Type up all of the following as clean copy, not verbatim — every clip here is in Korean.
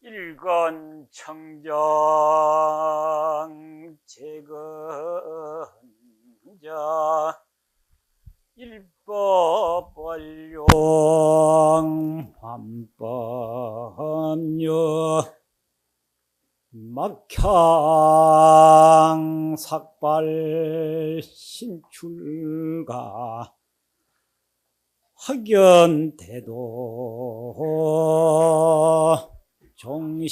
일건 청정 재건자 일법 원룡 환법료 막향 삭발 신출가 학연대도 종심대로다나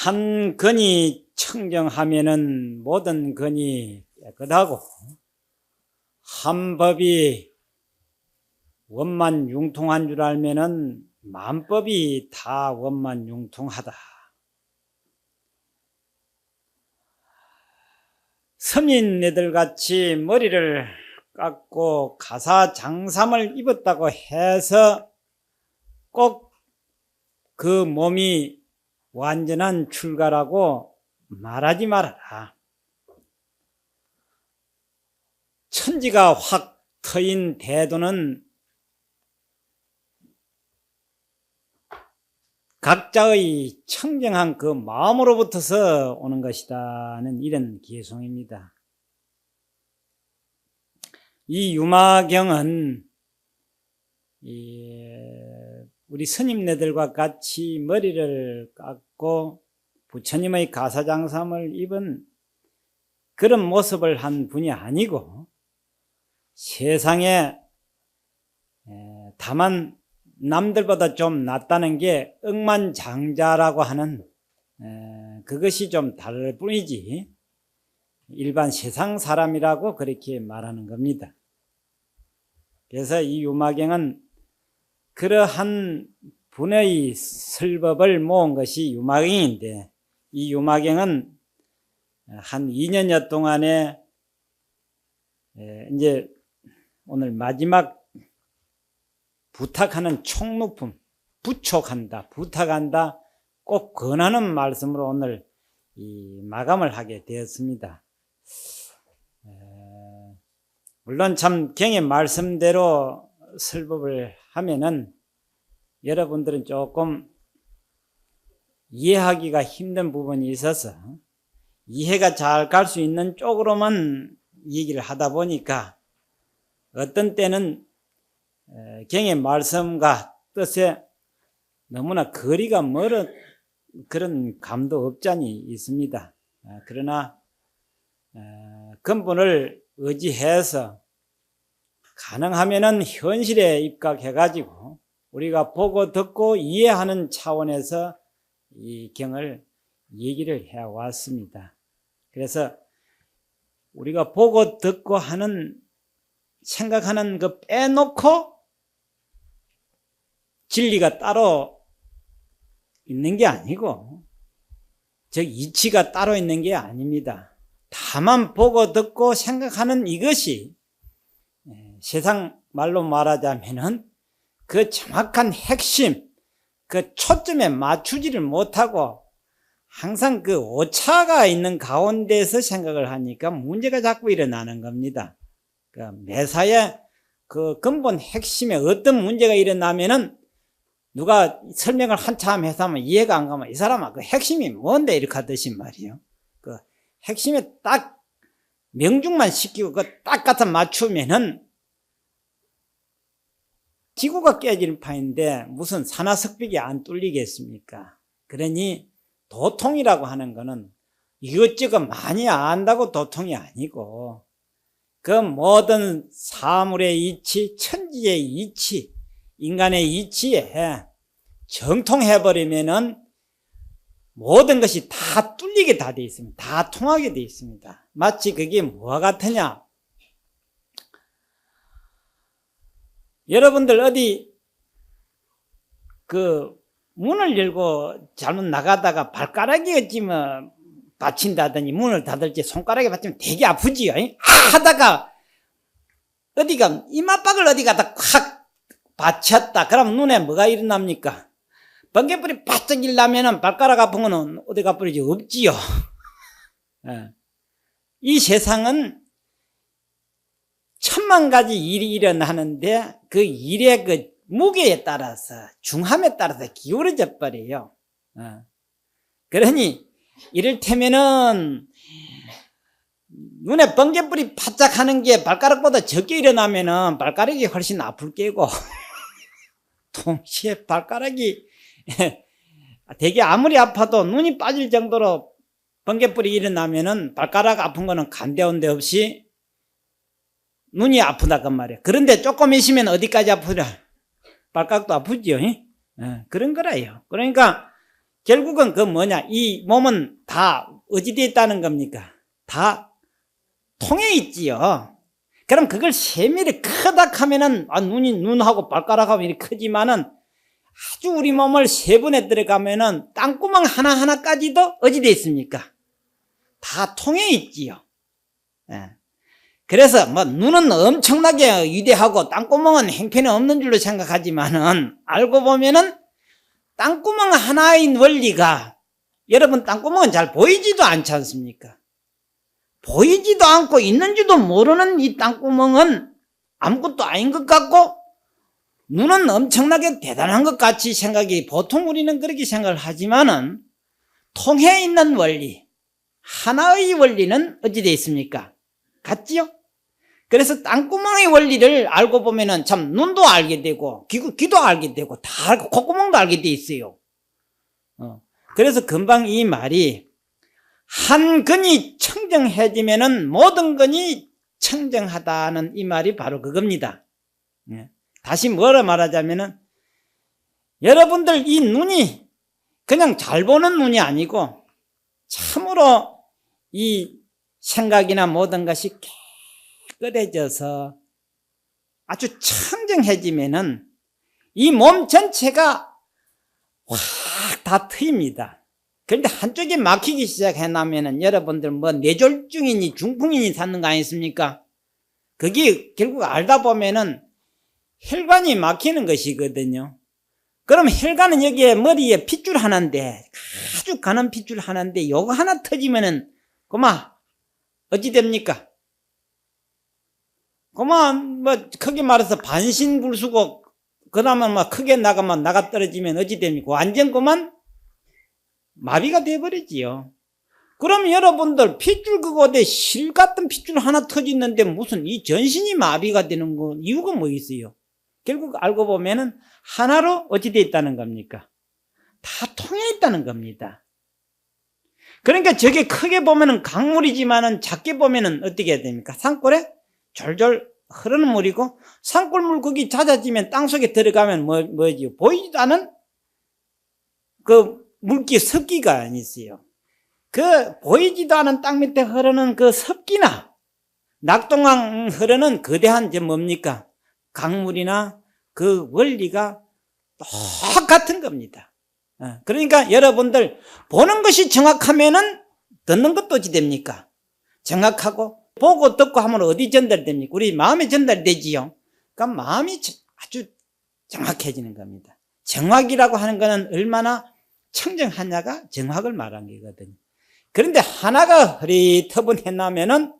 한 근이 청정하면은 모든 근이 깨끗하고, 한 법이 원만융통한 줄 알면은 만법이 다 원만융통하다. 서민네들 같이 머리를 깎고 가사장삼을 입었다고 해서 꼭 그 몸이 완전한 출가라고 말하지 말아라. 천지가 확 트인 대도는 각자의 청정한 그 마음으로부터서 오는 것이다는 이런 개송입니다. 이 유마경은 우리 스님네들과 같이 머리를 깎고 부처님의 가사장삼을 입은 그런 모습을 한 분이 아니고, 세상에 다만 남들보다 좀 낫다는 게 억만장자라고 하는 그것이 좀 다를 뿐이지, 일반 세상 사람이라고 그렇게 말하는 겁니다. 그래서 이 유마경은 그러한 분의 설법을 모은 것이 유마경인데, 이 유마경은 한 2년여 동안에 이제 오늘 마지막 부탁하는 총루품, 부촉한다, 부탁한다, 꼭 권하는 말씀으로 오늘 마감을 하게 되었습니다. 물론 참 경의 말씀대로 설법을 하면은 여러분들은 조금 이해하기가 힘든 부분이 있어서 이해가 잘 갈 수 있는 쪽으로만 얘기를 하다 보니까 어떤 때는 경의 말씀과 뜻에 너무나 거리가 멀어 그런 감도 없지 않이 있습니다. 그러나 근본을 의지해서 가능하면은 현실에 입각해가지고 우리가 보고 듣고 이해하는 차원에서 이 경을 얘기를 해왔습니다. 그래서 우리가 보고 듣고 하는 생각하는 그 빼놓고 진리가 따로 있는 게 아니고, 즉 이치가 따로 있는 게 아닙니다. 다만 보고 듣고 생각하는 이것이 세상 말로 말하자면은 그 정확한 핵심, 그 초점에 맞추지를 못하고 항상 그 오차가 있는 가운데서 생각을 하니까 문제가 자꾸 일어나는 겁니다. 그 매사에 그 근본 핵심에 어떤 문제가 일어나면은 누가 설명을 한참 해서 하면 이해가 안 가면 이 사람아 그 핵심이 뭔데 이렇게 하듯이 말이에요. 그 핵심에 딱 명중만 시키고 그 딱 갖다 맞추면은 지구가 깨지는 판인데 무슨 산화석벽이 안 뚫리겠습니까? 그러니 도통이라고 하는 거는 이것저것 많이 안다고 도통이 아니고, 그 모든 사물의 이치, 천지의 이치, 인간의 이치에 정통해버리면은 모든 것이 다 뚫리게 다 되어 있습니다. 다 통하게 되어 있습니다. 마치 그게 뭐와 같으냐? 여러분들 어디 그 문을 열고 잘못 나가다가 발가락이 어찌 뭐 받친다더니 문을 닫을 때 손가락에 받치면 되게 아프지요. 하다가 어디가 이마박을 어디 가다 확 받쳤다. 그럼 눈에 뭐가 일어납니까? 번개불이 바짝 일나면은 발가락 아픈 거는 어디 가버리지? 없지요. 이 세상은 천만 가지 일이 일어나는데 그 일의 그 무게에 따라서 중함에 따라서 기울어져 버려요. 그러니 이를테면은 눈에 번개불이 바짝 하는 게 발가락보다 적게 일어나면은 발가락이 훨씬 아플 게고 동시에 발가락이 되게 아무리 아파도 눈이 빠질 정도로 번개불이 일어나면은 발가락 아픈 거는 간데온 데 없이 눈이 아프다 그 말이야. 그런데 조금 있으면 어디까지 아프냐? 발가락도 아프지요. 그런 거라요. 그러니까 결국은 그 뭐냐, 이 몸은 다 어디에 있다는 겁니까? 다 통에 있지요. 그럼 그걸 세밀히 크다 하면은 눈하고 발가락하고 이렇게 크지만은 아주 우리 몸을 세분에 들어가면은 땅구멍 하나하나까지도 어디에 있습니까? 다 통에 있지요. 그래서 뭐 눈은 엄청나게 위대하고 땅구멍은 형편이 없는 줄로 생각하지만은 알고 보면은 땅구멍 하나의 원리가, 여러분 땅구멍은 잘 보이지도 않지 않습니까? 보이지도 않고 있는지도 모르는 이 땅구멍은 아무것도 아닌 것 같고 눈은 엄청나게 대단한 것 같이 생각이, 보통 우리는 그렇게 생각을 하지만은 통해 있는 원리, 하나의 원리는 어찌 되어 있습니까? 같지요? 그래서 땅구멍의 원리를 알고 보면은 참 눈도 알게 되고 귀도 알게 되고 다 알고 콧구멍도 알게 돼 있어요. 그래서 금방 이 말이 한 근이 청정해지면은 모든 근이 청정하다는 이 말이 바로 그겁니다. 다시 뭐라 말하자면은 여러분들 이 눈이 그냥 잘 보는 눈이 아니고 참으로 이 생각이나 모든 것이 깨끗해져서 아주 청정해지면은 이 몸 전체가 확 다 트입니다. 그런데 한쪽에 막히기 시작해나면은 여러분들 뭐 뇌졸중이니 중풍이니 사는 거 아니십니까? 그게 결국 알다 보면은 혈관이 막히는 것이거든요. 그럼 혈관은 여기에 머리에 핏줄 하나인데, 아주 가는 핏줄 하나인데 요거 하나 터지면은 그만 어찌 됩니까? 그만 뭐 크게 말해서 반신불수고 그러면 막 크게 나가면 나가 떨어지면 어찌 됩니까? 완전 그만 마비가 돼버리지요. 그럼 여러분들 핏줄 그거에 실 같은 핏줄 하나 터지는데 무슨 이 전신이 마비가 되는 거 이유가 뭐 있어요? 결국 알고 보면은 하나로 어찌 돼 있다는 겁니까? 다 통해 있다는 겁니다. 그러니까 저게 크게 보면은 강물이지만은 작게 보면은 어떻게 해야 됩니까? 산골에 졸졸 흐르는 물이고 산골물 거기 잦아지면 땅속에 들어가면 뭐지요? 보이지도 않은 그 물기 습기가 있어요. 그 보이지도 않은 땅 밑에 흐르는 그 습기나 낙동강 흐르는 거대한 뭡니까? 강물이나 그 원리가 똑같은 겁니다. 그러니까 여러분들 보는 것이 정확하면은 듣는 것도 어찌 됩니까? 정확하고 보고 듣고 하면 어디 전달됩니까? 우리 마음에 전달되지요. 그러니까 마음이 아주 정확해지는 겁니다. 정확이라고 하는 것은 얼마나 청정하냐가 정확을 말한 거거든요. 그런데 하나가 흐릿터분해나면은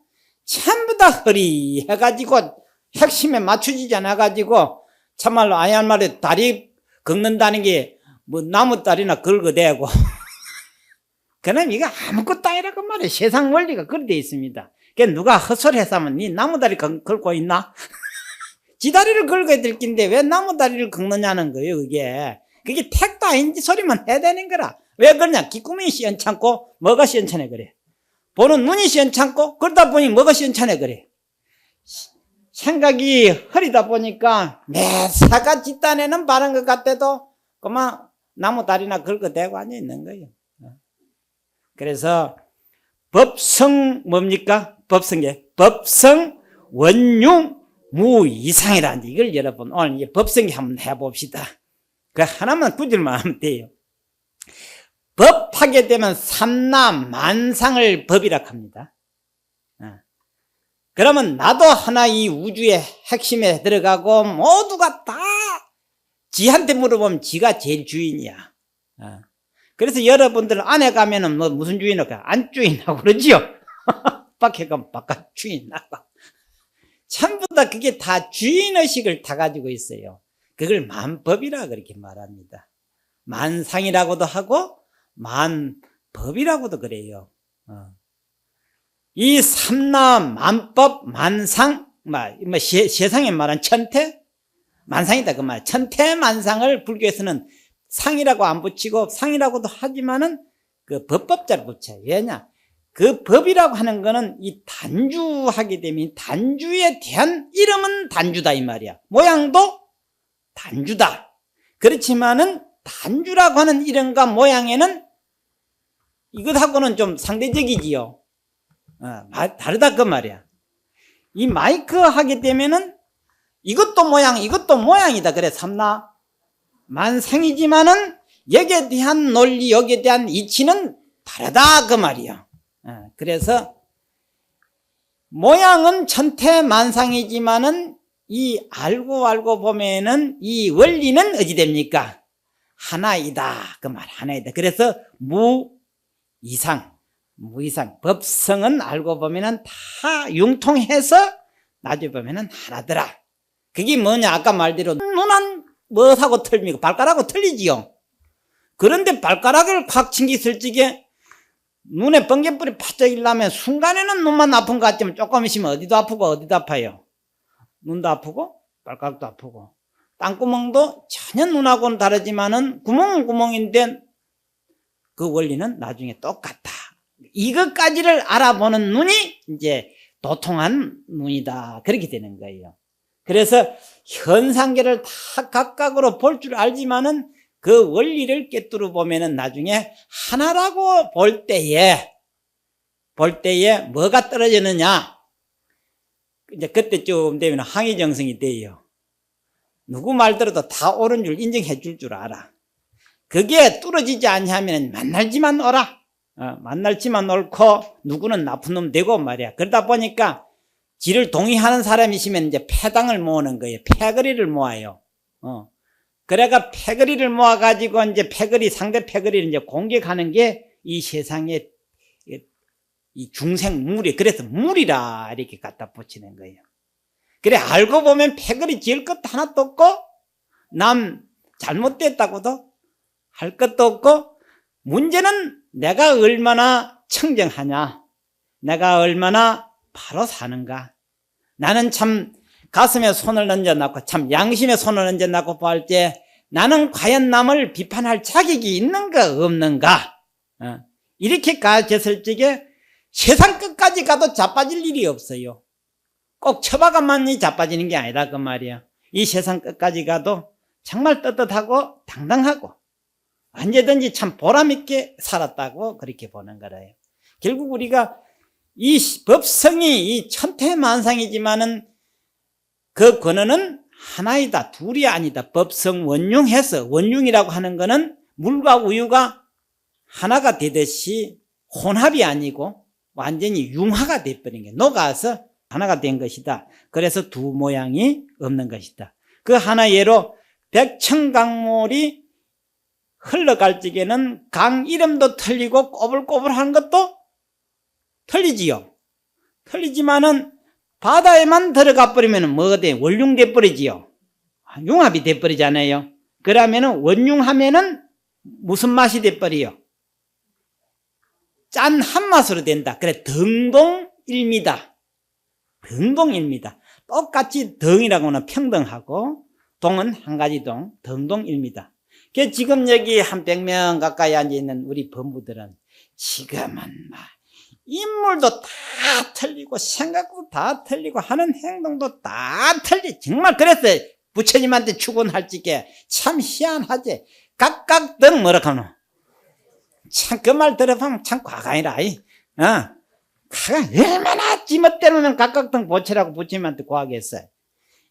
전부 다 흐릿해가지고 핵심에 맞춰지지 않아가지고 참말로 아야할 말에 다리 긁는다는 게 뭐 나무다리나 긁어대고 그럼 이거 아무것도 아니라고 말이에요. 세상 원리가 그렇게 돼 있습니다. 그러니까 누가 헛소리해서 하면 니 나무다리 긁고 있나? 지 다리를 긁어야 될 낀데 왜 나무다리를 긁느냐는 거예요. 그게 택도 아닌지 소리만 해야 되는 거라. 왜 그러냐? 귓구멍이 시원찮고 뭐가 시원찮아 그래. 보는 눈이 시원찮고 그러다 보니 뭐가 시원찮아 그래. 생각이 흐리다 보니까 매사가 뒷단에는 바른 것 같아도 그만 나무다리나 긁어대고 앉아있는 거예요. 그래서 법성 뭡니까? 법성 원융 무이상이라는 이걸 여러분 오늘 이제 법성기 한번 해봅시다. 그 하나만 구절만 하면 돼요. 법하게 되면 삼라만상을 법이라고 합니다. 그러면 나도 하나 이 우주의 핵심에 들어가고 모두가 다 지한테 물어보면 지가 제일 주인이야. 그래서 여러분들 안에 가면은 뭐 무슨 주인이라고 안주인하고 그러지요. 밖에 가면 바깥 주인하고. 전부 다 그게 다 주인의식을 다 가지고 있어요. 그걸 만법이라 그렇게 말합니다. 만상이라고도 하고 만법이라고도 그래요. 이 삼나 만법 만상 세상에 말한 천태 만상이다 그 말. 천태 만상을 불교에서는 상이라고 안 붙이고 상이라고도 하지만은 그 법법자를 붙여요. 왜냐? 그 법이라고 하는 거는 이 단주하게 되면 단주에 대한 이름은 단주다 이 말이야. 모양도 단주다. 그렇지만은 단주라고 하는 이름과 모양에는 이것하고는 좀 상대적이지요. 다르다 그 말이야. 이 마이크 하게 되면은 이것도 모양 이것도 모양이다. 그래 삼나 만상이지만은 여기에 대한 논리 여기에 대한 이치는 다르다 그 말이야. 그래서 모양은 천태만상이지만은 이 알고 보면은 이 원리는 어디 됩니까? 하나이다 그 말. 하나이다. 그래서 무이상 법성은 알고 보면은 다 융통해서 나중에 보면은 하나더라. 그게 뭐냐? 아까 말대로 눈은 뭐하고 틀리고 발가락하고 틀리지요. 그런데 발가락을 콱 챙겼을 적에 눈에 번개불이 바짝 일라면 순간에는 눈만 아픈 것 같지만 조금 있으면 어디도 아프고 어디도 아파요. 눈도 아프고 발가락도 아프고 땅구멍도 전혀 눈하고는 다르지만은 구멍은 구멍인데 그 원리는 나중에 똑같다. 이것까지를 알아보는 눈이 이제 도통한 눈이다. 그렇게 되는 거예요. 그래서 현상계를 다 각각으로 볼 줄 알지만은 그 원리를 꿰뚫어 보면은 나중에 하나라고 볼 때에 뭐가 떨어지느냐? 이제 그때쯤 되면 항의정성이 돼요. 누구 말 들어도 다 옳은 줄 인정해 줄 알아. 그게 뚫어지지 않냐면 만날지만 옳아. 만날지만 옳고 누구는 나쁜 놈 되고 말이야. 그러다 보니까 지를 동의하는 사람이시면 이제 패당을 모으는 거예요. 패거리를 모아요. 그래가 패거리를 모아가지고 이제 상대 패거리를 이제 공격하는 게 이 세상의 이 중생 물이, 그래서 물이라 이렇게 갖다 붙이는 거예요. 그래, 알고 보면 패거리 지을 것도 하나도 없고, 남 잘못됐다고도 할 것도 없고, 문제는 내가 얼마나 청정하냐, 내가 얼마나 바로 사는가. 나는 참 가슴에 손을 얹어놓고 참 양심에 손을 얹어놓고 볼 때 나는 과연 남을 비판할 자격이 있는가 없는가. 이렇게 가졌을 적에 세상 끝까지 가도 자빠질 일이 없어요. 꼭 처박아만이 자빠지는 게 아니라 그 말이야. 이 세상 끝까지 가도 정말 떳떳하고 당당하고 언제든지 참 보람있게 살았다고 그렇게 보는 거래요. 결국 우리가 이 법성이 이 천태만상이지만은 그 근원은 하나이다. 둘이 아니다. 법성 원융해서, 원융이라고 하는 거는 물과 우유가 하나가 되듯이 혼합이 아니고 완전히 융화가 돼버린 게 녹아서 하나가 된 것이다. 그래서 두 모양이 없는 것이다. 그 하나 예로 백천강물이 흘러갈 적에는 강 이름도 틀리고 꼬불꼬불한 것도 틀리지요. 틀리지만은 바다에만 들어가 버리면 뭐가 돼? 원융돼 버리지요. 융합이 돼 버리잖아요. 그러면은 원융하면은 무슨 맛이 돼 버려요? 짠 한 맛으로 된다. 그래, 등동일미다. 등동일미다. 똑같이 등이라고는 평등하고 동은 한 가지 동, 등동일미다. 지금 여기 한 100명 가까이 앉아있는 우리 법무들은 지금은 인물도 다 틀리고 생각도 다 틀리고 하는 행동도 다 틀리. 정말 그래서 부처님한테 축원할 적에 참 희한하지. 각각 등 뭐라 하노? 참 그 말 들어보면 참 과간이라. 얼마나 지멋대로는 각각 등 보채라고 부처님한테 구하겠어요.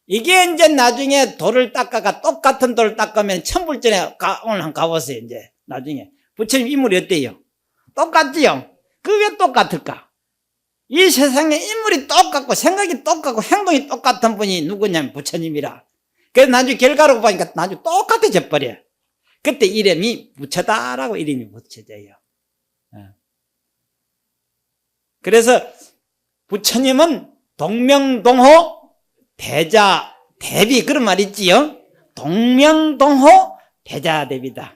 이게 이제 나중에 돌을 닦아가 똑같은 돌을 닦으면 천불전에 오늘 한번 가보세요. 이제 나중에 부처님 인물이 어때요? 똑같지요? 그 왜 똑같을까? 이 세상에 인물이 똑같고 생각이 똑같고 행동이 똑같은 분이 누구냐면 부처님이라. 그래서 나중에 결과로 보니까 나중에 똑같아져 버려. 그때 이름이 부처다라고 이름이 붙여져요. 그래서 부처님은 동명동호 대자 대비 그런 말 있지요. 동명동호 대자 대비다.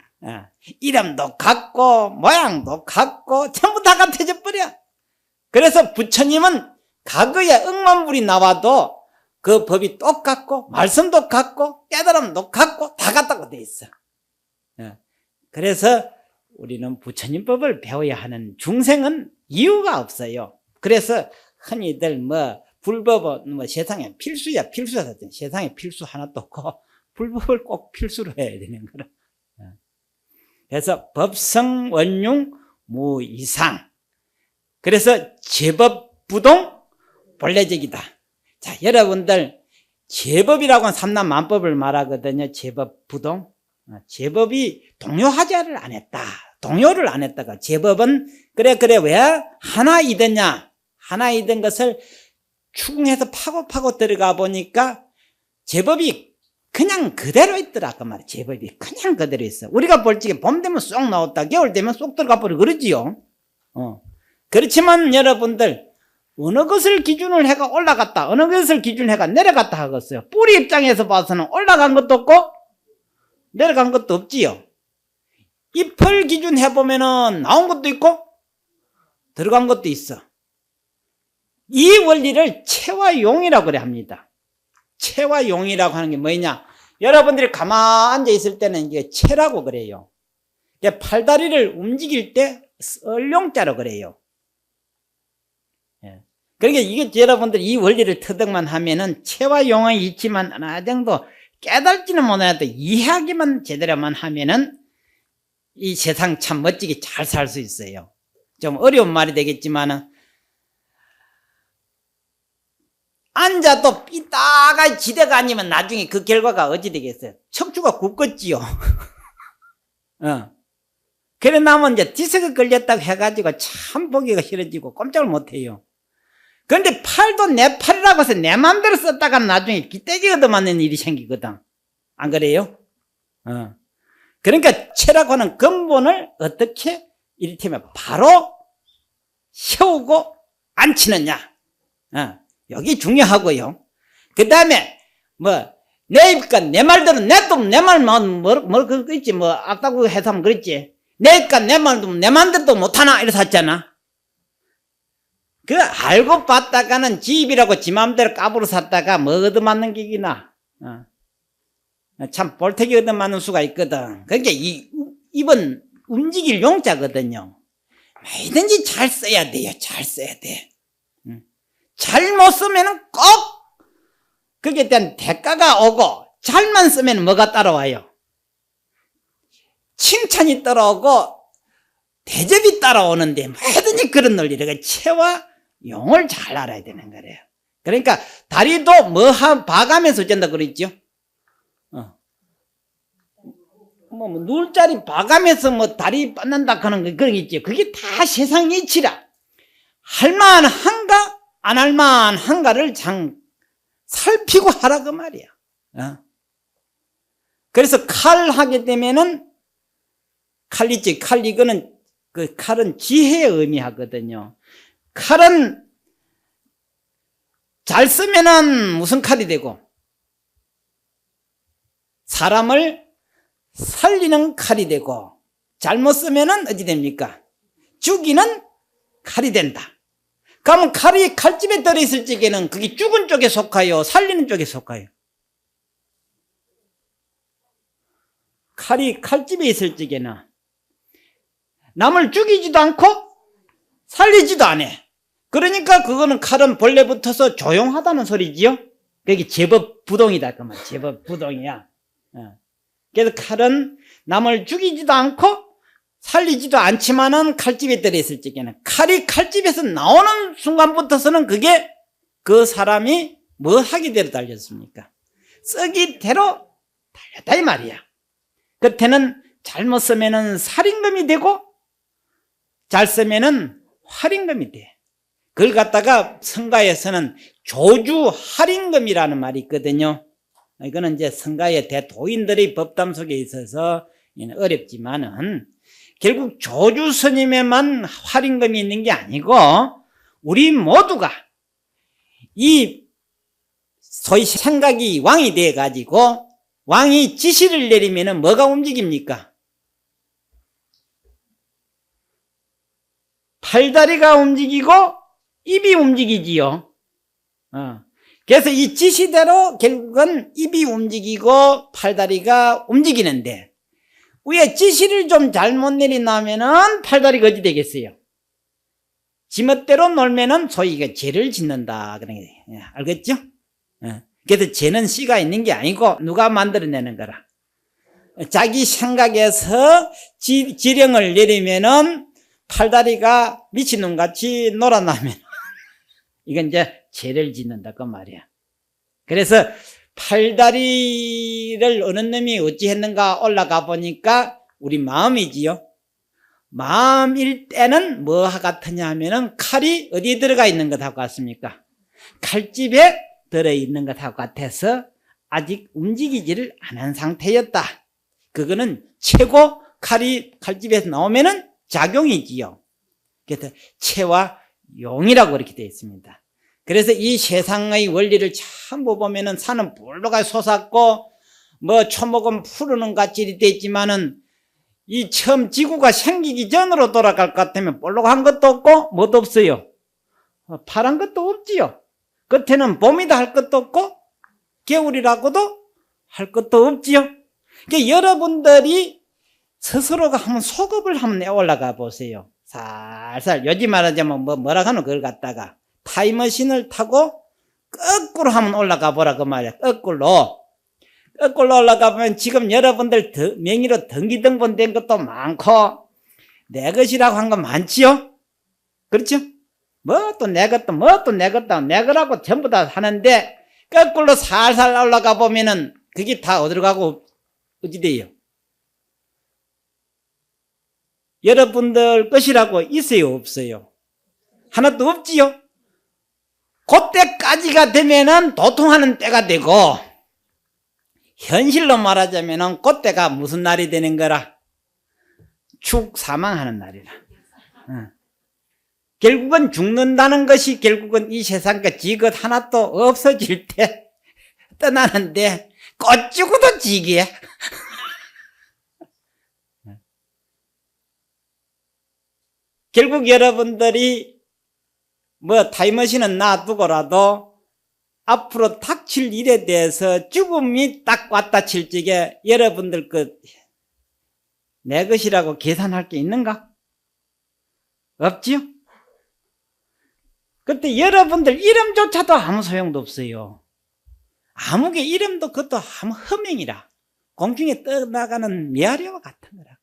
이름도 같고 모양도 같고 전부 다 같아져 버려. 그래서 부처님은 과거에 억만불이 나와도 그 법이 똑같고 말씀도 같고 깨달음도 같고 다 같다고 돼 있어. 그래서 우리는 부처님 법을 배워야 하는 중생은 이유가 없어요. 그래서 흔히들 불법은 세상에 필수야, 필수야. 세상에 필수 하나도 없고 불법을 꼭 필수로 해야 되는 거라. 그래서 법성 원융 무이상. 그래서 제법부동 본래적이다. 자, 여러분들 제법이라고 하는 삼남만법을 말하거든요. 제법부동. 제법이 동요하자를 안 했다. 동요를 안 했다가 제법은 그래 왜 하나이더냐. 하나이던 것을 추궁해서 파고 들어가 보니까 제법이 그냥 그대로 있더라. 그 말이야. 제법이 그냥 그대로 있어. 우리가 볼 적에 봄 되면 쏙 나왔다. 겨울 되면 쏙 들어가 버려. 그러지요. 그렇지만 여러분들 어느 것을 기준을 해가 올라갔다. 어느 것을 기준을 해가 내려갔다 하겠어요. 뿌리 입장에서 봐서는 올라간 것도 없고 내려간 것도 없지요. 잎을 기준해 보면은 나온 것도 있고 들어간 것도 있어. 이 원리를 체화용이라고 그래 합니다. 체화용이라고 하는 게 뭐냐? 여러분들이 가만히 앉아 있을 때는 이게 체라고 그래요. 팔다리를 움직일 때 썰용자로 그래요. 그러니까 이게 여러분들 이 원리를 터득만 하면은 체화용은 있지만 어느 정도 깨달지는 못해도 이해하기만 제대로만 하면은 이 세상 참 멋지게 잘 살 수 있어요. 좀 어려운 말이 되겠지만은 앉아도 삐딱하게 지대가 아니면 나중에 그 결과가 어찌 되겠어요? 척추가 굽겠지요. 그래 나면 이제 디스크 걸렸다고 해가지고 참 보기가 싫어지고 꼼짝을 못해요. 그런데 팔도 내 팔이라고 해서 내 마음대로 썼다가 나중에 기대기 얻어맞는 일이 생기거든. 안 그래요? 그러니까 체라고 하는 근본을 어떻게 이를테면 바로 세우고 앉히느냐. 여기 중요하고요. 그 다음에 내 입과 내 말대로 내 말만 그거 있지 아까고 해서 하면 그랬지. 내 입과 내 말도 내 마음대로 못하나 이래서 했잖아. 그 알고 봤다가는 지 입이라고 지 마음대로 까부로 샀다가 뭐 얻어맞는 기기나 참 볼태기 얻어맞는 수가 있거든. 그러니까 이 입은 움직일 용자거든요. 뭐든지 잘 써야 돼요. 잘 써야 돼. 잘못 쓰면은 꼭 거기에 대한 대가가 오고 잘만 쓰면 뭐가 따라와요? 칭찬이 따라오고 대접이 따라오는데 뭐든지 그런 논리를 체와 용을 잘 알아야 되는 거래요. 그러니까 다리도 봐가면서 어쩐다 그랬죠? 누울 자리 봐가면서 다리 뻗는다 그런 거 그런 게 있죠. 그게 다 세상 이치라. 할만한가 안 할만한가를 살피고 하라 그 말이야. 그래서 칼 하게 되면은 칼 있지. 칼 이거는 그 칼은 지혜의 의미하거든요. 칼은 잘 쓰면은 무슨 칼이 되고 사람을 살리는 칼이 되고 잘못 쓰면은 어찌 됩니까? 죽이는 칼이 된다. 그러면 칼이 칼집에 들어있을 적에는 그게 죽은 쪽에 속하여 살리는 쪽에 속하여? 칼이 칼집에 있을 적에는 남을 죽이지도 않고 살리지도 않아. 그러니까 그거는 칼은 본래 붙어서 조용하다는 소리지요. 그게 제법부동이다 그 말. 제법부동이야. 그래서 칼은 남을 죽이지도 않고 살리지도 않지만은 칼집에 들어있을 적에는 칼이 칼집에서 나오는 순간부터서는 그게 그 사람이 뭐 하기 대로 달렸습니까? 쓰기대로 달렸다 이 말이야. 끝에는 잘못 쓰면은 살인범이 되고 잘 쓰면은 활임금이 돼. 그걸 갖다가 성가에서는 조주 할임금이라는 말이 있거든요. 이거는 이제 성가의 대도인들의 법담 속에 있어서 어렵지만은 결국 조주 스님에만 활임금이 있는 게 아니고 우리 모두가 이 소위 생각이 왕이 돼 가지고 왕이 지시를 내리면은 뭐가 움직입니까? 팔다리가 움직이고 입이 움직이지요. 그래서 이 지시대로 결국은 입이 움직이고 팔다리가 움직이는데 위에 지시를 좀 잘못 내린다면은 팔다리가 어디 되겠어요? 지멋대로 놀면은 소위 이게 죄를 짓는다 그런 게 알겠죠? 그래서 죄는 씨가 있는 게 아니고 누가 만들어내는 거라. 자기 생각에서 지령을 내리면은 팔다리가 미친놈같이 놀아나면 이건 이제 죄를 짓는다 그 말이야. 그래서 팔다리를 어느 놈이 어찌 했는가 올라가 보니까 우리 마음이지요. 마음일 때는 뭐와 같으냐 하면은 칼이 어디에 들어가 있는 것하고 같습니까? 칼집에 들어있는 것하고 같아서 아직 움직이지를 않은 상태였다. 그거는 최고 칼이 칼집에서 나오면은 작용이지요. 그래서 체와 용이라고 그렇게 되어 있습니다. 그래서 이 세상의 원리를 전부 보면은 산은 불로가 솟았고 뭐 초목은 푸르는 같이 되어 있지만은 이 처음 지구가 생기기 전으로 돌아갈 것 같으면 볼록한 것도 없고 뭐도 없어요. 파란 것도 없지요. 끝에는 봄이다 할 것도 없고 겨울이라고도 할 것도 없지요. 그러니까 여러분들이 스스로가 한번 소급을 한번 내 올라가 보세요. 살살 요즘 말하자면 뭐라 하노 그걸 갖다가 타임머신을 타고 거꾸로 한번 올라가 보라 그 말이야. 거꾸로 올라가 보면 지금 여러분들 명의로 등기등본 된 것도 많고 내 것이라고 한 건 많지요. 그렇죠? 뭐 또 내 것도 뭐 또 내 것도 내 거라고 전부 다 하는데 거꾸로 살살 올라가 보면은 그게 다 어디로 가고 어디 돼요? 여러분들 것이라고 있어요 없어요? 하나도 없지요. 그때까지가 되면은 도통하는 때가 되고 현실로 말하자면은 그때가 무슨 날이 되는 거라? 사망하는 날이라. 결국은 죽는다는 것이 결국은 이 세상과 지것 하나도 없어질 때 떠나는데 꽃 죽어도 지기야. 결국 여러분들이 뭐 타임머신은 놔두고라도 앞으로 닥칠 일에 대해서 죽음이 딱 왔다 칠 적에 여러분들 내 것이라고 계산할 게 있는가? 없지요? 그때 여러분들 이름조차도 아무 소용도 없어요. 아무개 이름도 그것도 아무 허명이라 공중에 떠나가는 메아리와 같은 거라.